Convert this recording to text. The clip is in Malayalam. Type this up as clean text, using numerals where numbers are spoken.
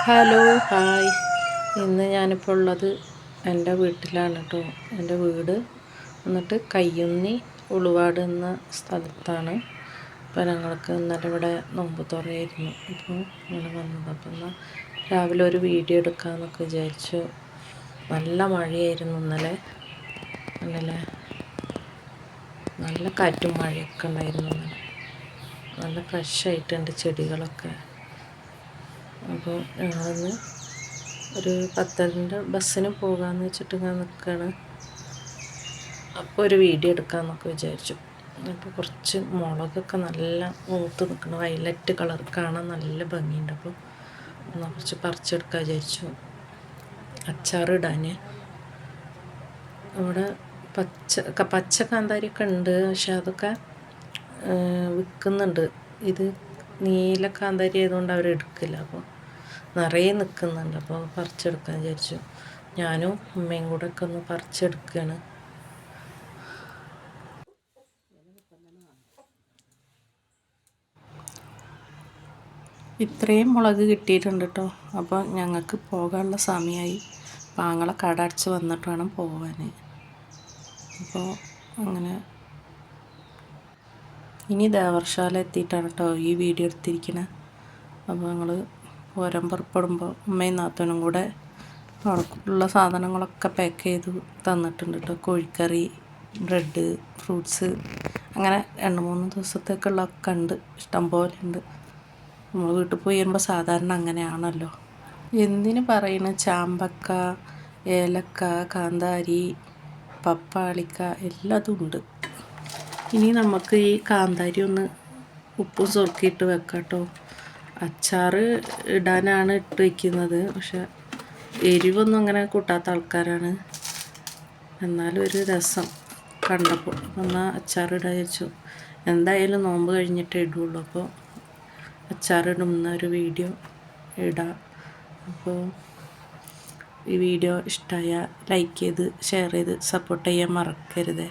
Hello hi. ഇന്ന് ഞാനിപ്പോൾ ഉള്ളത് എൻ്റെ വീട്ടിലാണ് കേട്ടോ. എൻ്റെ വീട് എന്നിട്ട് കയ്യുന്നി ഉളുവാട് എന്ന സ്ഥലത്താണ്. അപ്പോൾ ഞങ്ങൾക്ക് ഇന്നലെ ഇവിടെ നോമ്പ് തുറയായിരുന്നു. ഇപ്പോൾ ഇങ്ങനെ വന്നത്. അപ്പോൾ എന്നാൽ രാവിലെ ഒരു വീഡിയോ എടുക്കാമെന്നൊക്കെ വിചാരിച്ചു. നല്ല മഴയായിരുന്നു ഇന്നലെ നല്ല കാറ്റും മഴയൊക്കെ ഉണ്ടായിരുന്നു ഇന്നലെ. നല്ല ഫ്രഷായിട്ടുണ്ട് ചെടികളൊക്കെ. അപ്പോൾ ഞങ്ങളിന്ന് ഒരു 10:30 ബസ്സിന് പോകാമെന്ന് വെച്ചിട്ട് ഇങ്ങനെ നിൽക്കുകയാണ്. അപ്പോൾ ഒരു വീഡിയോ എടുക്കാമെന്നൊക്കെ വിചാരിച്ചു. അപ്പോൾ കുറച്ച് മുളകൊക്കെ നല്ല മൂത്ത് നിൽക്കണം, വയലറ്റ് കളർ കാണാൻ നല്ല ഭംഗിയുണ്ട്. അപ്പോൾ എന്നാൽ കുറച്ച് പറിച്ചെടുക്കാൻ വിചാരിച്ചു അച്ചാറിടാൻ. ഇവിടെ പച്ച കാന്താരിയൊക്കെ ഉണ്ട്, പക്ഷെ അതൊക്കെ വിൽക്കുന്നുണ്ട്. ഇത് നീല കാന്താരി ആയതുകൊണ്ട് അവർ എടുക്കില്ല. അപ്പോൾ നിറയെ നിൽക്കുന്നുണ്ട്. അപ്പോൾ പറിച്ചെടുക്കാൻ വിചാരിച്ചു. ഞാനും ഉമ്മയും കൂടെ ഒക്കെ ഒന്ന് പറിച്ചെടുക്കുകയാണ്. ഇത്രയും മുളക് കിട്ടിയിട്ടുണ്ട് കേട്ടോ. അപ്പോൾ ഞങ്ങൾക്ക് പോകാനുള്ള സമയമായി. പാങ്ങളെ കട അടച്ച് വന്നിട്ട് വേണം പോകാൻ. അപ്പോൾ അങ്ങനെ ഇനി ദേവർശാല എത്തിയിട്ടാണ് കേട്ടോ ഈ വീഡിയോ എടുത്തിരിക്കുന്നത്. അപ്പോൾ ഞങ്ങൾ പോരാൻ പുറപ്പെടുമ്പോൾ ഉമ്മയും നാത്തനും കൂടെ അവർക്കുള്ള സാധനങ്ങളൊക്കെ പാക്ക് ചെയ്ത് തന്നിട്ടുണ്ട് കേട്ടോ. കോഴിക്കറി, ബ്രെഡ്, ഫ്രൂട്ട്സ്, അങ്ങനെ 2-3 ദിവസത്തേക്കുള്ളതൊക്കെ ഉണ്ട്. ഇഷ്ടം പോലെ ഉണ്ട്. നമ്മൾ വീട്ടിൽ പോയി വരുമ്പോൾ സാധാരണ അങ്ങനെയാണല്ലോ. എന്തിന് പറയുന്ന ചാമ്പക്ക, ഏലക്ക, കാന്താരി, പപ്പാളിക്ക എല്ലാതും ഉണ്ട്. ഇനി നമുക്ക് ഈ കാന്താരി ഒന്ന് ഉപ്പും സുർക്കിയിട്ട് വെക്കാം കേട്ടോ. അച്ചാർ ഇടാനാണ് ഇട്ട് വയ്ക്കുന്നത്, പക്ഷെ എരിവൊന്നും അങ്ങനെ കൂട്ടാത്ത ആൾക്കാരാണ്. എന്നാലും ഒരു രസം കണ്ടപ്പോൾ എന്നാൽ അച്ചാറിടാൻ വെച്ചു. എന്തായാലും നോമ്പ് കഴിഞ്ഞിട്ടേ ഇടുള്ളൂ. അപ്പോൾ അച്ചാറിടുന്ന ഒരു വീഡിയോ ഇടാം. അപ്പോൾ ഈ വീഡിയോ ഇഷ്ടമായ ലൈക്ക് ചെയ്ത് ഷെയർ ചെയ്ത് സപ്പോർട്ട് ചെയ്യാൻ മറക്കരുത്.